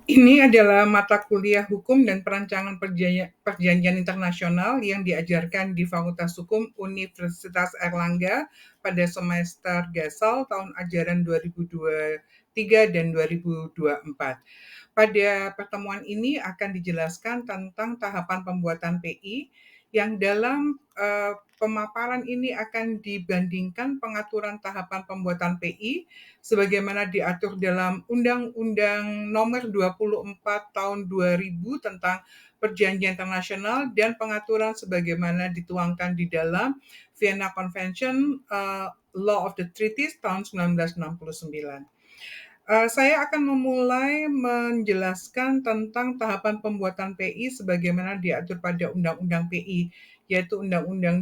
Ini adalah mata kuliah hukum dan perancangan perjanjian internasional yang diajarkan di Fakultas Hukum Universitas Airlangga pada semester Gasal tahun ajaran 2023 dan 2024. Pada pertemuan ini akan dijelaskan tentang tahapan pembuatan PI yang dalam pemaparan ini akan dibandingkan pengaturan tahapan pembuatan PI sebagaimana diatur dalam Undang-Undang Nomor 24 Tahun 2000 tentang Perjanjian Internasional dan pengaturan sebagaimana dituangkan di dalam Vienna Convention Law of the Treaties tahun 1969. Saya akan memulai menjelaskan tentang tahapan pembuatan PI sebagaimana diatur pada Undang-Undang PI, yaitu Undang-Undang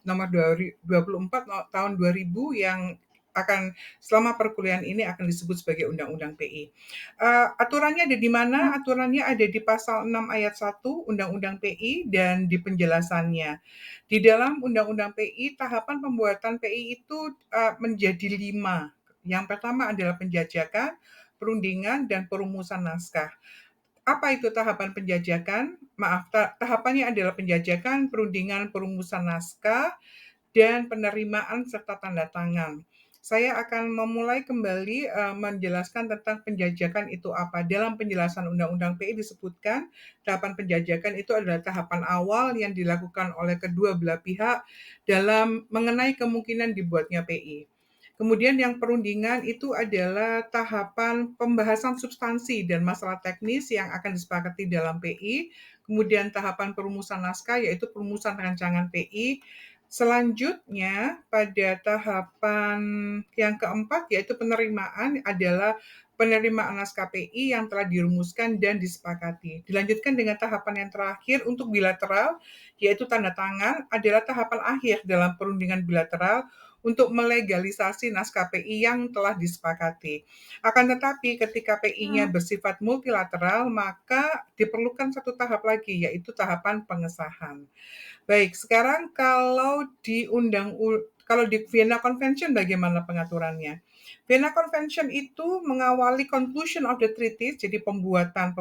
Nomor 24 tahun 2000 yang akan selama perkuliahan ini akan disebut sebagai Undang-Undang PI. Aturannya ada di mana? Aturannya ada di pasal 6 ayat 1 Undang-Undang PI dan di penjelasannya. Di dalam Undang-Undang PI, tahapan pembuatan PI itu menjadi 5. Yang pertama adalah penjajakan, perundingan, dan perumusan naskah. Apa itu tahapan penjajakan? Maaf, tahapannya adalah penjajakan, perundingan, perumusan naskah, dan penerimaan serta tanda tangan. Saya akan memulai kembali menjelaskan tentang penjajakan itu apa. Dalam penjelasan Undang-Undang PI disebutkan tahapan penjajakan itu adalah tahapan awal yang dilakukan oleh kedua belah pihak dalam mengenai kemungkinan dibuatnya PI. Kemudian yang perundingan itu adalah tahapan pembahasan substansi dan masalah teknis yang akan disepakati dalam PI. Kemudian tahapan perumusan naskah yaitu perumusan rancangan PI. Selanjutnya pada tahapan yang keempat yaitu penerimaan adalah penerimaan naskah PI yang telah dirumuskan dan disepakati. Dilanjutkan dengan tahapan yang terakhir untuk bilateral yaitu tanda tangan adalah tahapan akhir dalam perundingan bilateral untuk melegalisasi naskah PI yang telah disepakati. Akan tetapi ketika PI-nya bersifat multilateral, maka diperlukan satu tahap lagi, yaitu tahapan pengesahan. Baik, sekarang kalau di Vienna Convention bagaimana pengaturannya? Vienna Convention itu mengawali conclusion of the treaty, jadi pembuatan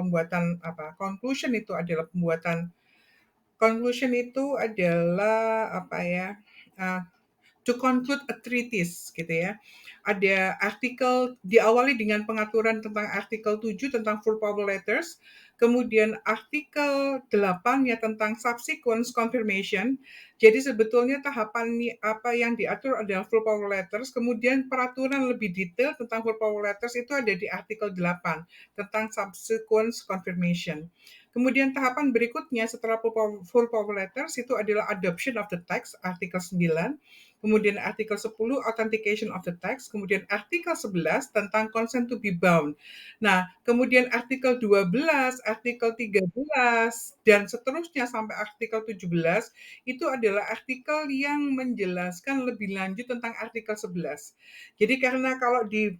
apa? Conclusion itu adalah apa ya? Uh, to conclude a treatise gitu ya. Ada artikel diawali dengan pengaturan tentang artikel 7 tentang full power letters, kemudian artikel 8 ya tentang subsequent confirmation. Jadi sebetulnya tahapan apa yang diatur adalah full power letters, kemudian peraturan lebih detail tentang full power letters itu ada di artikel 8 tentang subsequent confirmation. Kemudian tahapan berikutnya setelah full power letters itu adalah adoption of the text, artikel 9. Kemudian artikel 10 authentication of the text, kemudian artikel 11 tentang consent to be bound. Nah, kemudian artikel 12, artikel 13 dan seterusnya sampai artikel 17 itu adalah artikel yang menjelaskan lebih lanjut tentang artikel 11. Jadi karena kalau di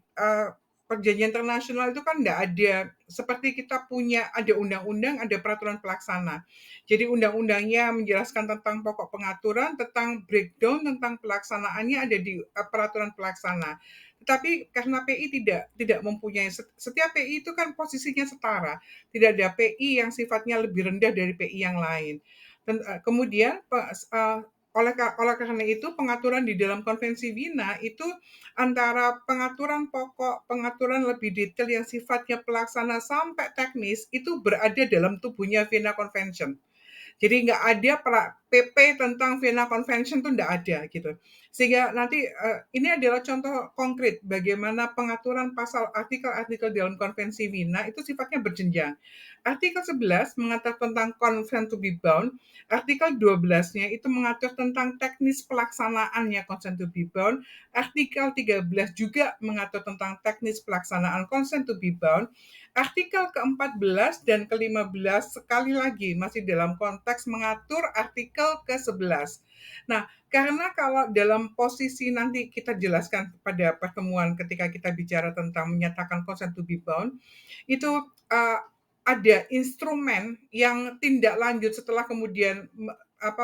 perjanjian internasional itu kan enggak ada seperti kita punya ada undang-undang, ada peraturan pelaksana. Jadi undang-undangnya menjelaskan tentang pokok pengaturan, tentang breakdown, tentang pelaksanaannya ada di peraturan pelaksana. Tetapi karena PI tidak mempunyai setiap PI itu kan posisinya setara, tidak ada PI yang sifatnya lebih rendah dari PI yang lain. Dan kemudian oleh karena itu pengaturan di dalam konvensi Wina itu antara pengaturan pokok, pengaturan lebih detail yang sifatnya pelaksana sampai teknis itu berada dalam tubuhnya Vienna Convention. Jadi nggak ada PP tentang Vienna Convention tuh nggak ada gitu. Sehingga nanti ini adalah contoh konkret bagaimana pengaturan pasal artikel-artikel dalam konvensi Wina itu sifatnya berjenjang. Artikel 11 mengatur tentang consent to be bound, artikel 12-nya itu mengatur tentang teknis pelaksanaannya consent to be bound, artikel 13 juga mengatur tentang teknis pelaksanaan consent to be bound, artikel ke-14 dan ke-15 sekali lagi masih dalam konteks mengatur artikel ke-11. Nah, karena kalau dalam posisi nanti kita jelaskan pada pertemuan ketika kita bicara tentang menyatakan consent to be bound, itu ada instrumen yang tindak lanjut setelah kemudian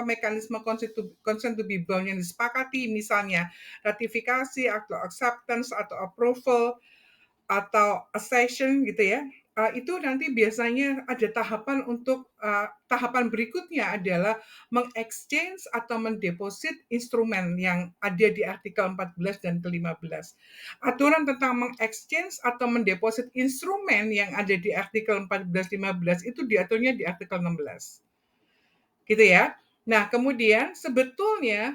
mekanisme consent to be bound yang disepakati, misalnya ratifikasi atau acceptance atau approval atau accession gitu ya, itu nanti biasanya ada tahapan untuk tahapan berikutnya adalah mengexchange atau mendeposit instrumen yang ada di artikel 14 dan ke-15. Aturan tentang mengexchange atau mendeposit instrumen yang ada di artikel 14-15 itu diaturnya di artikel 16. Gitu ya. Nah, kemudian sebetulnya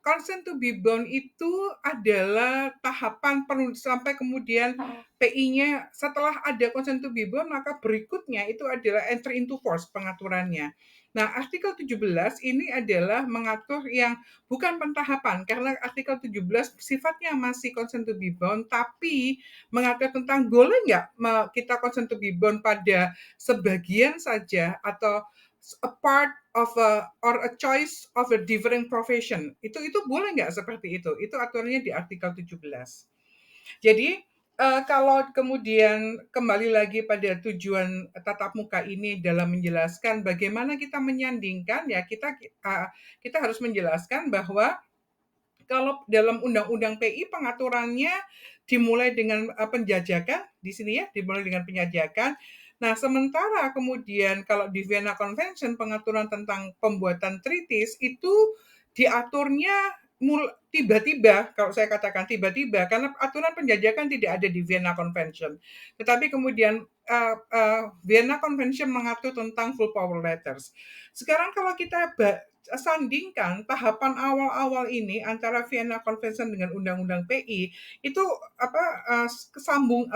consent to be bound itu adalah tahapan perlu sampai kemudian PI-nya setelah ada consent to be bound, maka berikutnya itu adalah entry into force pengaturannya. Nah, artikel 17 ini adalah mengatur yang bukan pentahapan karena artikel 17 sifatnya masih consent to be bound, tapi mengatur tentang boleh nggak kita consent to be bound pada sebagian saja atau a part of a or a choice of a different profession. Itu boleh nggak seperti itu? Itu aturannya di artikel 17. Jadi kalau kemudian kembali lagi pada tujuan tatap muka ini dalam menjelaskan bagaimana kita menyandingkan ya kita harus menjelaskan bahwa kalau dalam undang-undang PI pengaturannya dimulai dengan penjajakan di sini ya, dimulai dengan penjajakan. Nah, sementara kemudian kalau di Vienna Convention pengaturan tentang pembuatan treaties itu diaturnya tiba-tiba, kalau saya katakan tiba-tiba, karena aturan penjajakan tidak ada di Vienna Convention. Tetapi kemudian Vienna Convention mengatur tentang full power letters. Sekarang kalau kita sandingkan tahapan awal-awal ini antara Vienna Convention dengan Undang-Undang PI itu kesambung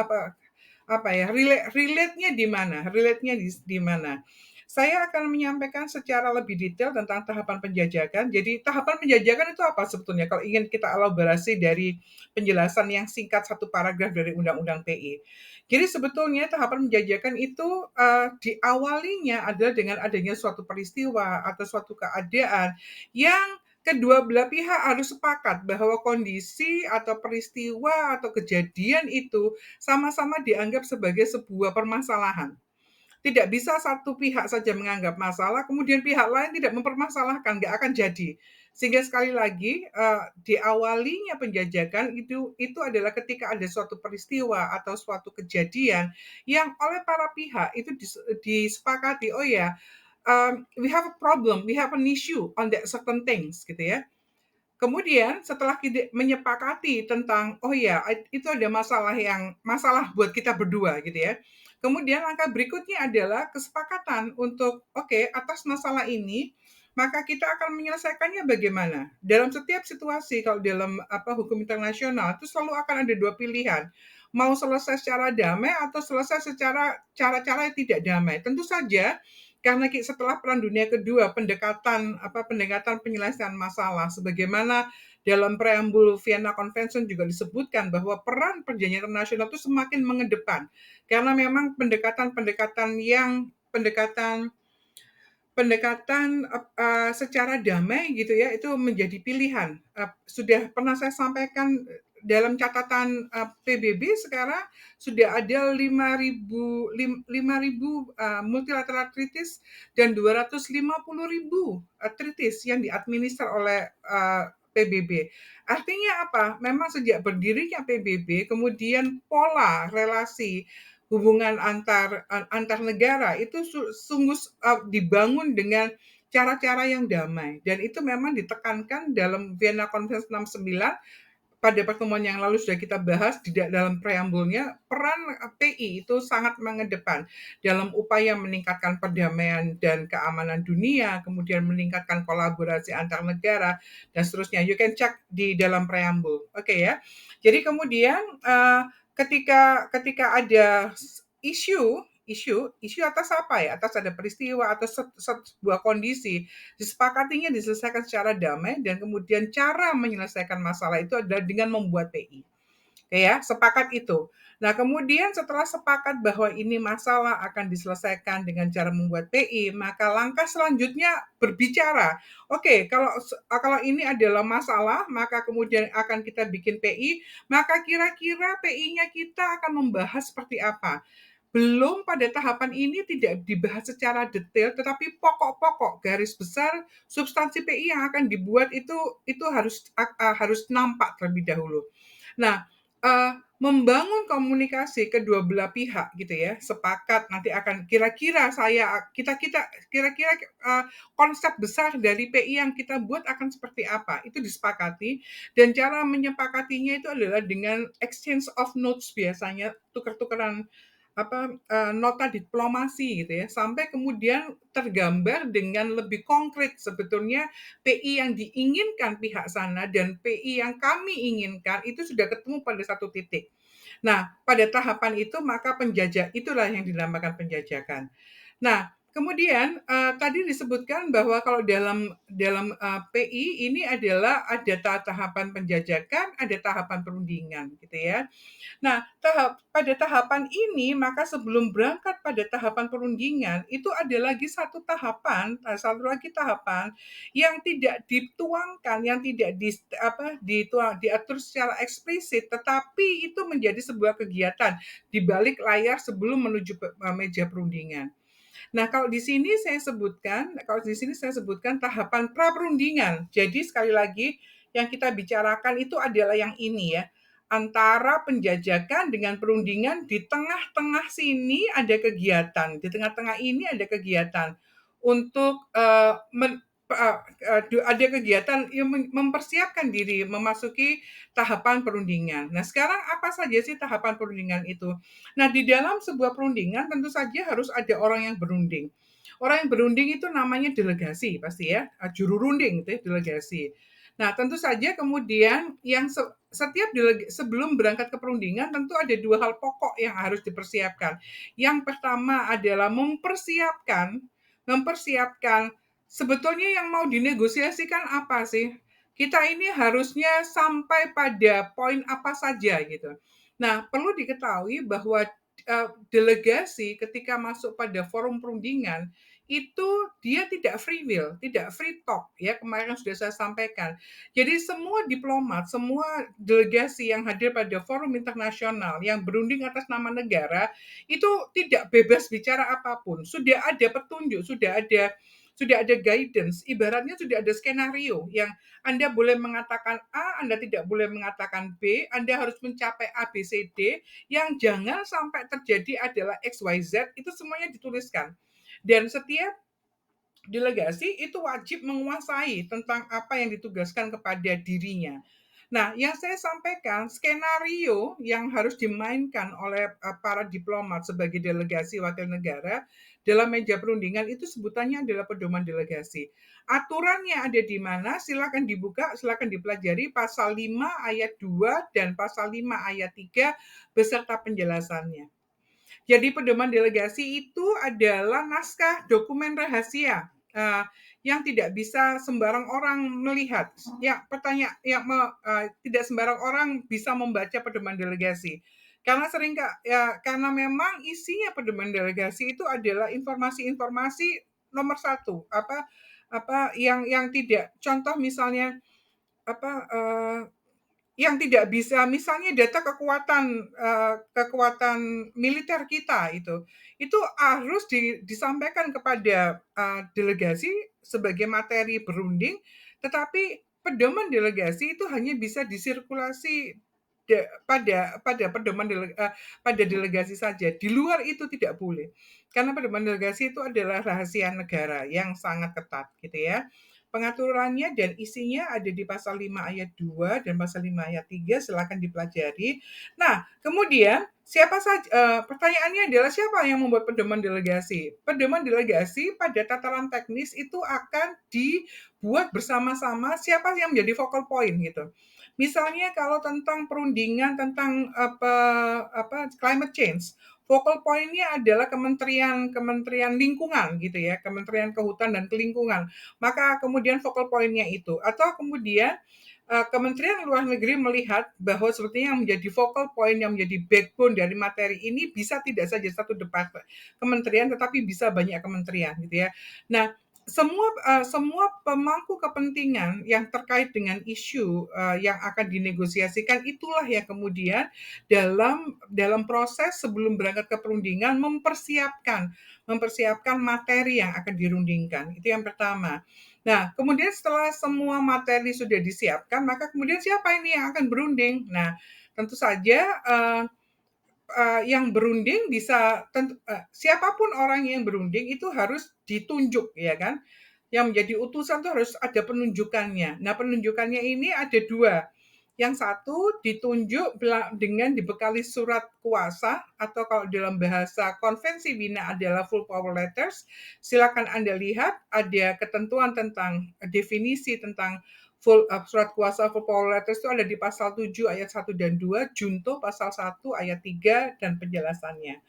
relate-nya di mana? Relate-nya di mana? Saya akan menyampaikan secara lebih detail tentang tahapan penjajakan. Jadi tahapan penjajakan itu apa sebetulnya? Kalau ingin kita elaborasi dari penjelasan yang singkat satu paragraf dari Undang-Undang PI. Jadi sebetulnya tahapan penjajakan itu diawalinya adalah dengan adanya suatu peristiwa atau suatu keadaan yang kedua belah pihak harus sepakat bahwa kondisi atau peristiwa atau kejadian itu sama-sama dianggap sebagai sebuah permasalahan. Tidak bisa satu pihak saja menganggap masalah, kemudian pihak lain tidak mempermasalahkan, nggak akan jadi. Sehingga sekali lagi diawalinya penjajakan itu adalah ketika ada suatu peristiwa atau suatu kejadian yang oleh para pihak itu disepakati, oh ya, we have a problem, we have an issue on that certain things, gitu ya. Kemudian setelah kita menyepakati tentang, oh ya itu ada masalah buat kita berdua gitu ya. Kemudian langkah berikutnya adalah kesepakatan untuk, oke, atas masalah ini maka kita akan menyelesaikannya bagaimana. Dalam setiap situasi kalau dalam hukum internasional itu selalu akan ada dua pilihan. Mau selesai secara damai atau selesai secara cara-cara yang tidak damai. Tentu saja karena setelah Perang Dunia Kedua pendekatan penyelesaian masalah sebagaimana dalam preambul Vienna Convention juga disebutkan bahwa peran perjanjian internasional itu semakin mengedepan karena memang pendekatan secara damai gitu ya itu menjadi pilihan. Sudah pernah saya sampaikan dalam catatan PBB sekarang sudah ada 5.000 multilateral treaties dan 250.000 treaties yang diadminister oleh PBB. Artinya apa? Memang sejak berdirinya PBB, kemudian pola relasi hubungan antar negara itu sungguh dibangun dengan cara-cara yang damai dan itu memang ditekankan dalam Vienna Convention 69 pada pertemuan yang lalu sudah kita bahas di dalam preambulnya peran PI itu sangat mengedepan dalam upaya meningkatkan perdamaian dan keamanan dunia, kemudian meningkatkan kolaborasi antar negara dan seterusnya. You can check di dalam preambul. Oke ya. Jadi kemudian ketika ada isu atas apa ya? Atas ada peristiwa atau sebuah kondisi disepakatinya diselesaikan secara damai dan kemudian cara menyelesaikan masalah itu adalah dengan membuat PI. Oke ya, sepakat itu. Nah, kemudian setelah sepakat bahwa ini masalah akan diselesaikan dengan cara membuat PI, maka langkah selanjutnya berbicara. Oke, kalau ini adalah masalah, maka kemudian akan kita bikin PI, maka kira-kira PI-nya kita akan membahas seperti apa. Belum pada tahapan ini tidak dibahas secara detail, tetapi pokok-pokok garis besar substansi PI yang akan dibuat itu harus nampak terlebih dahulu. Nah, membangun komunikasi kedua belah pihak gitu ya, sepakat nanti akan kira-kira kira-kira, konsep besar dari PI yang kita buat akan seperti apa, itu disepakati dan cara menyepakatinya itu adalah dengan exchange of notes biasanya, tukar-tukaran nota diplomasi gitu ya, sampai kemudian tergambar dengan lebih konkret sebetulnya PI yang diinginkan pihak sana dan PI yang kami inginkan itu sudah ketemu pada satu titik. Nah, pada tahapan itu maka itulah yang dinamakan penjajakan. Nah, kemudian tadi disebutkan bahwa kalau dalam dalam PI ini adalah ada tahapan penjajakan, ada tahapan perundingan gitu ya. Nah, pada tahapan ini, maka sebelum berangkat pada tahapan perundingan, itu ada lagi satu lagi tahapan yang tidak dituangkan, yang tidak diatur secara eksplisit, tetapi itu menjadi sebuah kegiatan di balik layar sebelum menuju meja perundingan. Nah, kalau di sini saya sebutkan tahapan pra-perundingan. Jadi sekali lagi yang kita bicarakan itu adalah yang ini ya, antara penjajakan dengan perundingan di tengah-tengah sini ada kegiatan, di tengah-tengah ini ada kegiatan untuk ada kegiatan yang mempersiapkan diri memasuki tahapan perundingan. Nah, sekarang apa saja sih tahapan perundingan itu? Nah, di dalam sebuah perundingan tentu saja harus ada orang yang berunding. Orang yang berunding itu namanya delegasi pasti ya, juru runding itu ya, delegasi. Nah, tentu saja kemudian yang setiap sebelum berangkat ke perundingan tentu ada dua hal pokok yang harus dipersiapkan. Yang pertama adalah mempersiapkan sebetulnya yang mau dinegosiasikan apa sih? Kita ini harusnya sampai pada poin apa saja gitu. Nah, perlu diketahui bahwa delegasi ketika masuk pada forum perundingan itu dia tidak free will, tidak free talk ya kemarin sudah saya sampaikan. Jadi semua diplomat, semua delegasi yang hadir pada forum internasional yang berunding atas nama negara itu tidak bebas bicara apapun. Sudah ada guidance, ibaratnya sudah ada skenario yang Anda boleh mengatakan A, Anda tidak boleh mengatakan B, Anda harus mencapai A, B, C, D, yang jangan sampai terjadi adalah X, Y, Z, itu semuanya dituliskan. Dan setiap delegasi itu wajib menguasai tentang apa yang ditugaskan kepada dirinya. Nah, yang saya sampaikan, skenario yang harus dimainkan oleh para diplomat sebagai delegasi wakil negara dalam meja perundingan itu sebutannya adalah pedoman delegasi. Aturannya ada di mana? Silakan dibuka, silakan dipelajari pasal 5 ayat 2 dan pasal 5 ayat 3 beserta penjelasannya. Jadi pedoman delegasi itu adalah naskah dokumen rahasia yang tidak bisa sembarang orang melihat. Ya, tidak sembarang orang bisa membaca pedoman delegasi. Karena memang isinya pedoman delegasi itu adalah informasi-informasi nomor satu, yang tidak, contoh misalnya apa yang tidak bisa misalnya data kekuatan militer kita itu harus disampaikan kepada delegasi sebagai materi berunding, tetapi pedoman delegasi itu hanya bisa disirkulasi pada delegasi saja. Di luar itu tidak boleh, karena pedoman delegasi itu adalah rahasia negara yang sangat ketat, gitu ya. Pengaturannya dan isinya ada di pasal 5 ayat 2 dan pasal 5 ayat 3, silakan dipelajari. Nah, kemudian pertanyaannya adalah siapa yang membuat pedoman delegasi? Pedoman delegasi pada tataran teknis itu akan dibuat bersama-sama siapa yang menjadi focal point gitu. Misalnya kalau tentang perundingan tentang climate change, focal point-nya adalah Kementerian Lingkungan gitu ya, Kementerian Kehutanan dan Kelingkungan. Maka kemudian focal point-nya itu, atau kemudian Kementerian Luar Negeri melihat bahwa sebetulnya yang menjadi focal point, yang menjadi backbone dari materi ini bisa tidak saja satu kementerian, tetapi bisa banyak kementerian gitu ya. Nah, semua pemangku kepentingan yang terkait dengan isu yang akan dinegosiasikan itulah yang kemudian dalam proses sebelum berangkat ke perundingan mempersiapkan materi yang akan dirundingkan. Itu yang pertama. Nah, kemudian setelah semua materi sudah disiapkan, maka kemudian siapa ini yang akan berunding? Nah, tentu saja yang berunding bisa siapapun orang yang berunding itu harus ditunjuk, ya kan? Yang menjadi utusan itu harus ada penunjukannya. Nah, penunjukannya ini ada dua. Yang satu ditunjuk dengan dibekali surat kuasa atau kalau dalam bahasa konvensi Wina adalah full power letters. Silakan Anda lihat ada ketentuan tentang definisi tentang surat kuasa full power letters itu ada di pasal 7 ayat 1 dan 2, junto pasal 1 ayat 3 dan penjelasannya.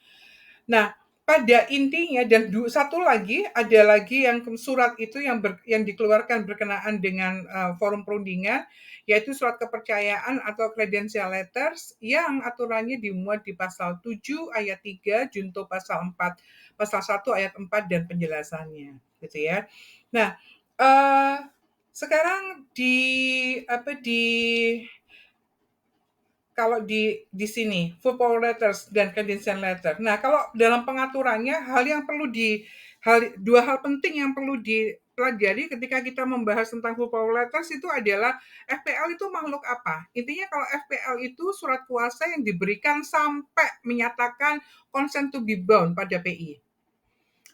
Nah, pada intinya dan satu lagi ada lagi yang surat itu yang dikeluarkan berkenaan dengan forum perundingan, yaitu surat kepercayaan atau credential letters yang aturannya dimuat di pasal 7 ayat 3 junto pasal 4 pasal 1 ayat 4 dan penjelasannya gitu ya. Nah, eh, sekarang kalau di sini full power letters dan credential letter. Nah, kalau dalam pengaturannya dua hal penting yang perlu dipelajari ketika kita membahas tentang full power letters itu adalah FPL itu makhluk apa? Intinya kalau FPL itu surat kuasa yang diberikan sampai menyatakan consent to be bound pada PI.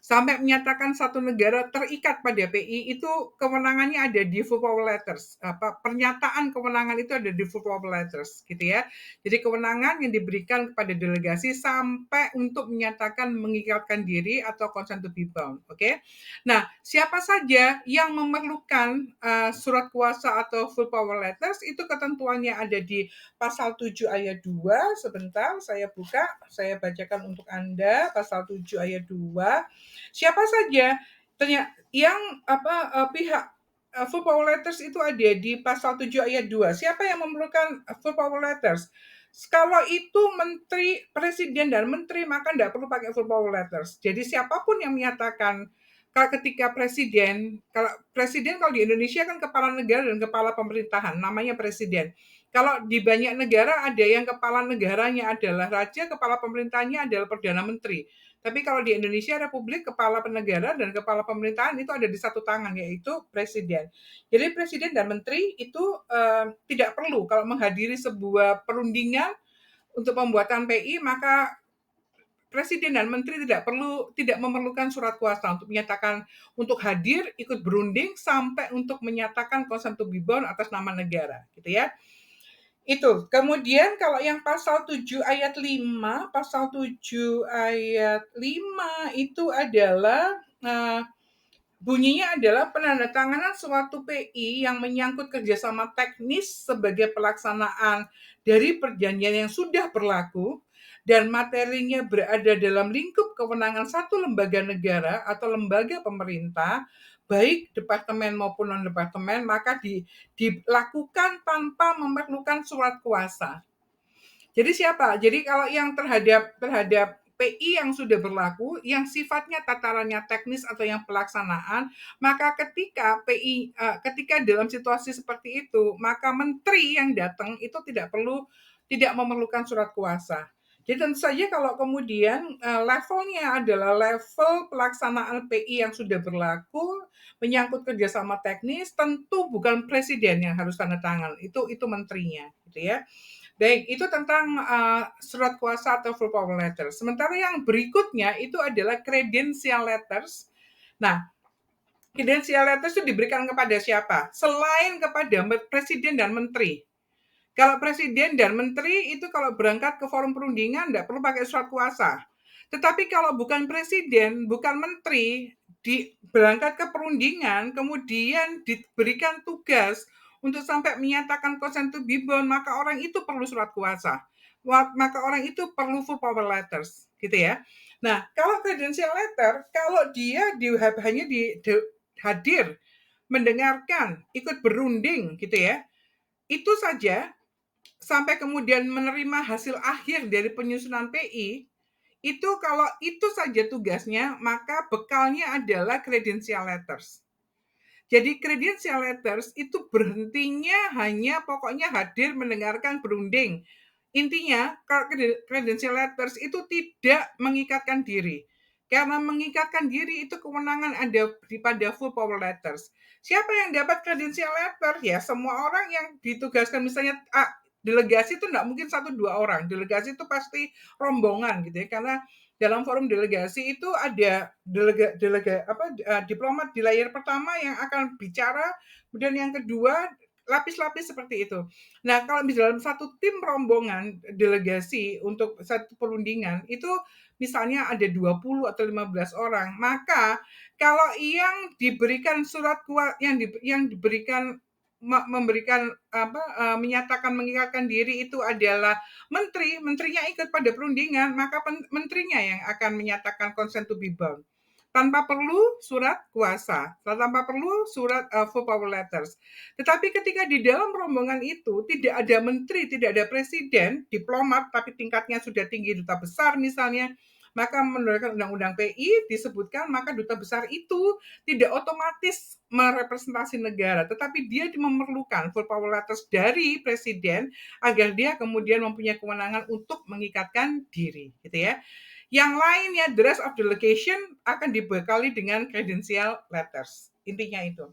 Sampai menyatakan satu negara terikat pada PI itu kewenangannya ada di full power letters. Pernyataan kewenangan itu ada di full power letters, gitu ya. Jadi kewenangan yang diberikan kepada delegasi sampai untuk menyatakan mengikatkan diri atau consent to be bound, oke? Nah, siapa saja yang memerlukan surat kuasa atau full power letters itu ketentuannya ada di pasal 7 ayat 2. Sebentar, saya buka, saya bacakan untuk Anda pasal 7 ayat 2. Siapa saja yang pihak full power letters itu ada di pasal 7 ayat 2. Siapa yang memerlukan full power letters? Kalau itu menteri, presiden dan menteri, maka tidak perlu pakai full power letters. Jadi siapapun yang menyatakan ketika kalau di Indonesia kan kepala negara dan kepala pemerintahan, namanya presiden. Kalau di banyak negara ada yang kepala negaranya adalah raja, kepala pemerintahnya adalah perdana menteri. Tapi kalau di Indonesia Republik, kepala negara dan kepala pemerintahan itu ada di satu tangan, yaitu presiden. Jadi presiden dan menteri itu tidak perlu kalau menghadiri sebuah perundingan untuk pembuatan PI, maka presiden dan menteri tidak memerlukan surat kuasa untuk menyatakan untuk hadir, ikut berunding sampai untuk menyatakan consent to be bound atas nama negara, gitu ya. Itu. Kemudian kalau yang pasal 7 ayat 5, pasal 7 ayat 5 itu adalah bunyinya adalah penandatanganan suatu PI yang menyangkut kerjasama teknis sebagai pelaksanaan dari perjanjian yang sudah berlaku dan materinya berada dalam lingkup kewenangan satu lembaga negara atau lembaga pemerintah, baik departemen maupun non-departemen, maka dilakukan tanpa memerlukan surat kuasa. Jadi siapa? Jadi kalau yang terhadap PI yang sudah berlaku, yang sifatnya tatarannya teknis atau yang pelaksanaan, maka ketika dalam situasi seperti itu, maka menteri yang datang itu tidak memerlukan surat kuasa. Jadi tentu saja kalau kemudian levelnya adalah level pelaksanaan PI yang sudah berlaku, menyangkut kerjasama teknis, tentu bukan presiden yang harus tanda tangan, itu menterinya, gitu ya. Baik, itu tentang surat kuasa atau full power letter. Sementara yang berikutnya itu adalah credential letters. Nah, credential letters itu diberikan kepada siapa? Selain kepada presiden dan menteri. Kalau presiden dan menteri itu kalau berangkat ke forum perundingan tidak perlu pakai surat kuasa. Tetapi kalau bukan presiden, bukan menteri, berangkat ke perundingan, kemudian diberikan tugas untuk sampai menyatakan consent to be bound, maka orang itu perlu surat kuasa. Maka orang itu perlu full power letters, gitu ya. Nah, kalau credential letter, kalau dia hanya hadir, mendengarkan, ikut berunding, gitu ya, itu saja sampai kemudian menerima hasil akhir dari penyusunan PI, itu kalau itu saja tugasnya, maka bekalnya adalah credential letters. Jadi credential letters itu berhentinya hanya pokoknya hadir mendengarkan berunding. Intinya credential letters itu tidak mengikatkan diri. Karena mengikatkan diri itu kewenangan ada pada full power letters. Siapa yang dapat credential letter? Ya semua orang yang ditugaskan misalnya delegasi itu nggak mungkin 1-2 orang, delegasi itu pasti rombongan gitu ya, karena dalam forum delegasi itu ada diplomat di layar pertama yang akan bicara, kemudian yang kedua lapis-lapis seperti itu. Nah, kalau di dalam satu tim rombongan delegasi untuk satu perundingan itu misalnya ada 20 atau 15 orang, maka kalau yang diberikan surat kuat yang diberikan memberikan menyatakan mengikatkan diri itu adalah menterinya ikut pada perundingan, maka menterinya yang akan menyatakan consent to be bound. Tanpa perlu surat kuasa, tanpa perlu surat full power letters. Tetapi ketika di dalam rombongan itu tidak ada menteri, tidak ada presiden, diplomat, tapi tingkatnya sudah tinggi duta besar misalnya, maka menurut Undang-Undang PI disebutkan maka duta besar itu tidak otomatis merepresentasi negara, tetapi dia memerlukan full power letters dari presiden agar dia kemudian mempunyai kewenangan untuk mengikatkan diri, gitu ya. Yang lainnya, the rest of delegation akan dibekali dengan credential letters. Intinya itu.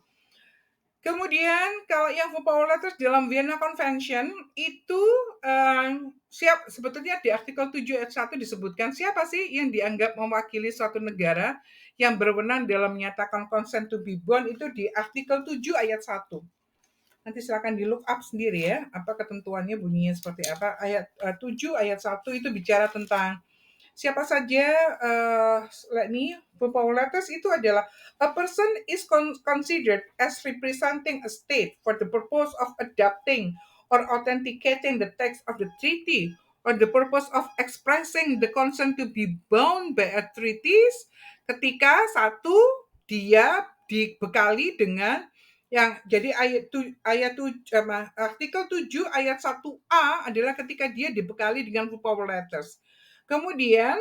Kemudian kalau yang full power letters dalam Vienna Convention itu sebetulnya di artikel 7 ayat 1 disebutkan siapa sih yang dianggap mewakili suatu negara yang berwenang dalam menyatakan consent to be bound itu di artikel 7 ayat 1. Nanti silakan di look up sendiri ya, apa ketentuannya bunyinya seperti apa. Ayat 7 ayat 1 itu bicara tentang siapa saja, full power letters itu adalah a person is considered as representing a state for the purpose of adopting or authenticating the text of the treaty or the purpose of expressing the consent to be bound by a treaties ketika satu dia dibekali dengan yang jadi artikel 7 ayat 1A adalah ketika dia dibekali dengan full power letters. Kemudian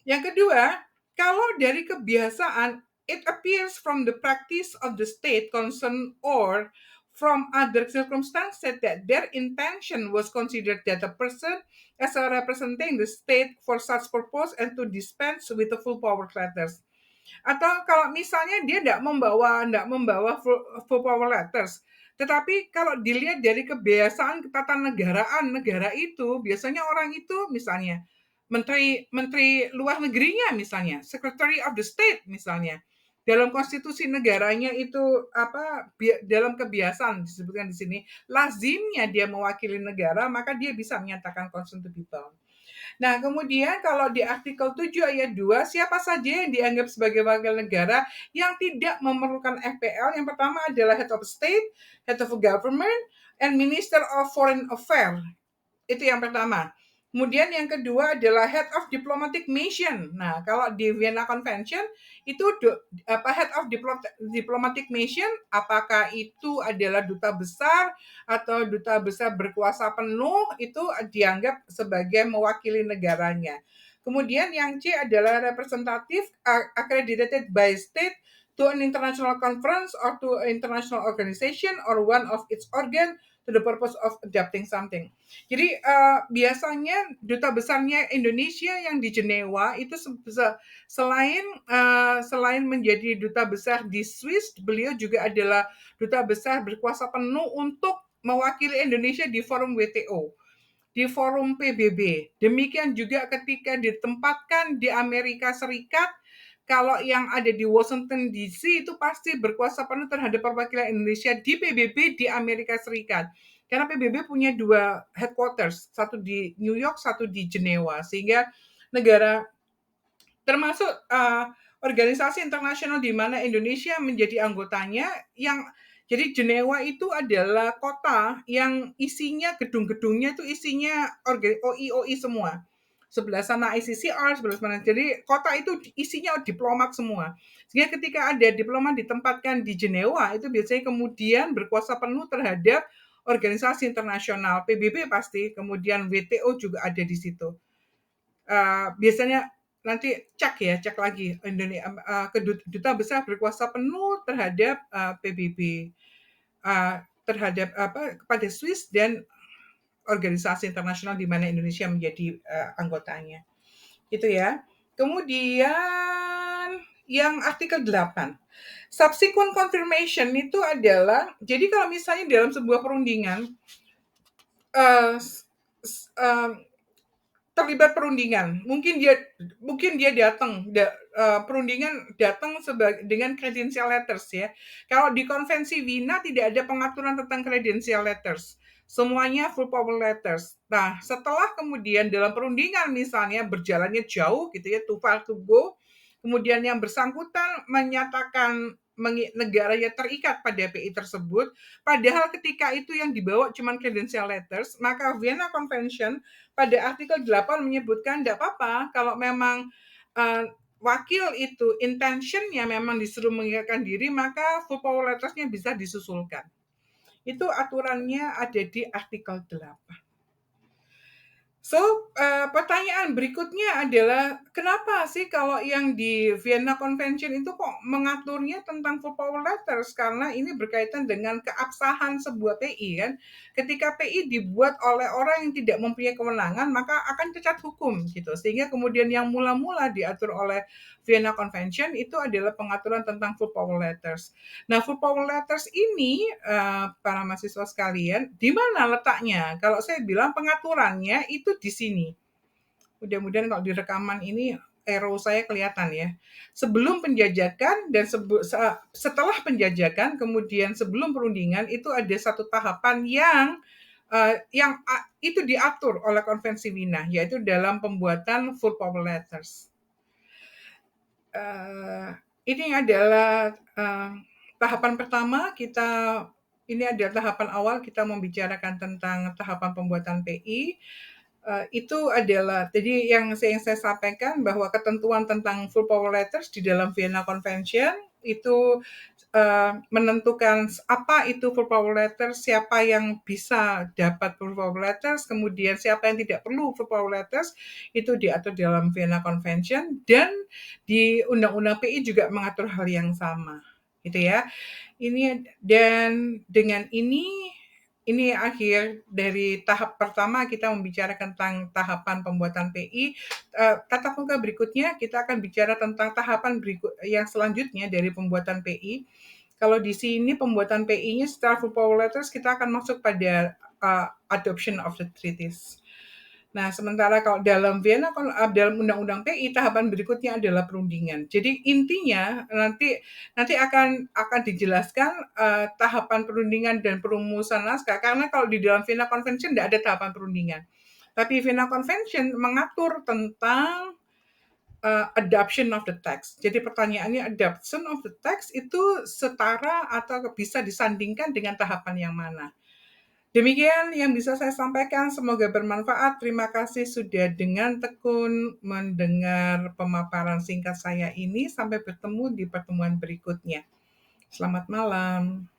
yang kedua, kalau dari kebiasaan, it appears from the practice of the state concerned or from other circumstances that their intention was considered that a person as a representing the state for such purpose and to dispense with the full power letters. Atau kalau misalnya dia tidak membawa full power letters, tetapi kalau dilihat dari kebiasaan ketatanegaraan negara itu, biasanya orang itu misalnya menteri luar negerinya misalnya, Secretary of the State misalnya. Dalam konstitusi negaranya itu dalam kebiasaan disebutkan di sini, lazimnya dia mewakili negara, maka dia bisa menyatakan consent to be bound. Nah, kemudian kalau di artikel 7 ayat 2, siapa saja yang dianggap sebagai wakil negara yang tidak memerlukan FPL? Yang pertama adalah head of state, head of government, and minister of foreign affairs. Itu yang pertama. Kemudian yang kedua adalah head of diplomatic mission. Nah, kalau di Vienna Convention itu head of diplomatic mission, apakah itu adalah duta besar atau duta besar berkuasa penuh, itu dianggap sebagai mewakili negaranya. Kemudian yang C adalah representative accredited by state to an international conference or to an international organization or one of its organ to the purpose of adapting something. Jadi biasanya duta besarnya Indonesia yang di Jenewa itu selain menjadi duta besar di Swiss, beliau juga adalah duta besar berkuasa penuh untuk mewakili Indonesia di forum WTO, di forum PBB. Demikian juga ketika ditempatkan di Amerika Serikat, kalau yang ada di Washington DC itu pasti berkuasa penuh terhadap perwakilan Indonesia di PBB di Amerika Serikat. Karena PBB punya 2 headquarters, satu di New York, satu di Jenewa, sehingga negara termasuk organisasi internasional di mana Indonesia menjadi anggotanya jadi Jenewa itu adalah kota yang isinya gedung-gedungnya itu isinya OI semua. Sebelah sana ICCR, sebelah sana. Jadi kota itu isinya diplomat semua. Sehingga ketika ada diplomat ditempatkan di Jenewa, itu biasanya kemudian berkuasa penuh terhadap organisasi internasional, PBB pasti, kemudian WTO juga ada di situ. Biasanya nanti cek lagi duta besar berkuasa penuh terhadap PBB, terhadap kepada Swiss dan organisasi internasional di mana Indonesia menjadi anggotanya. Itu ya. Kemudian yang artikel 8. Subsequent confirmation itu adalah, jadi kalau misalnya dalam sebuah perundingan, eee, s s terlibat perundingan. Mungkin dia datang perundingan datang dengan credential letters ya. Kalau di konvensi Wina tidak ada pengaturan tentang credential letters. Semuanya full power letters. Nah, setelah kemudian dalam perundingan misalnya berjalannya jauh gitu ya, too far to go, kemudian yang bersangkutan menyatakan negaranya terikat pada PI tersebut, padahal ketika itu yang dibawa cuma credential letters, maka Vienna Convention pada artikel 8 menyebutkan tidak apa-apa kalau memang wakil itu intentionnya memang disuruh mengikat diri, maka full power letters-nya bisa disusulkan. Itu aturannya ada di artikel 8. So, pertanyaan berikutnya adalah kenapa sih kalau yang di Vienna Convention itu kok mengaturnya tentang full power letters? Karena ini berkaitan dengan keabsahan sebuah PI kan. Ketika PI dibuat oleh orang yang tidak mempunyai kewenangan, maka akan cacat hukum gitu. Sehingga kemudian yang mula-mula diatur oleh Vienna Convention itu adalah pengaturan tentang full power letters. Nah, full power letters ini para mahasiswa sekalian, di mana letaknya? Kalau saya bilang pengaturannya itu di sini. Mudah-mudahan kalau di rekaman ini arrow saya kelihatan ya. Sebelum penjajakan dan setelah penjajakan, kemudian sebelum perundingan itu ada satu tahapan yang itu diatur oleh Konvensi Wina, yaitu dalam pembuatan full power letters. Ini adalah tahapan pertama ini adalah tahapan awal kita membicarakan tentang tahapan pembuatan PI. Itu adalah jadi yang saya sampaikan bahwa ketentuan tentang full power letters di dalam Vienna Convention itu menentukan apa itu full power letters, siapa yang bisa dapat full power letters, kemudian siapa yang tidak perlu full power letters, itu diatur dalam Vienna Convention, dan di Undang-Undang PI juga mengatur hal yang sama, gitu ya. Dan dengan ini akhir dari tahap pertama kita membicarakan tentang tahapan pembuatan PI. Tatap muka berikutnya kita akan bicara tentang tahapan yang selanjutnya dari pembuatan PI. Kalau di sini pembuatan PI-nya setelah full power letters kita akan masuk pada adoption of the treaties. Nah, sementara kalau dalam dalam Undang-Undang PI tahapan berikutnya adalah perundingan. Jadi intinya nanti akan dijelaskan tahapan perundingan dan perumusan naskah, karena kalau di dalam Vienna Convention tidak ada tahapan perundingan. Tapi Vienna Convention mengatur tentang adoption of the text. Jadi pertanyaannya adoption of the text itu setara atau bisa disandingkan dengan tahapan yang mana? Demikian yang bisa saya sampaikan, semoga bermanfaat. Terima kasih sudah dengan tekun mendengar pemaparan singkat saya ini. Sampai bertemu di pertemuan berikutnya. Selamat malam.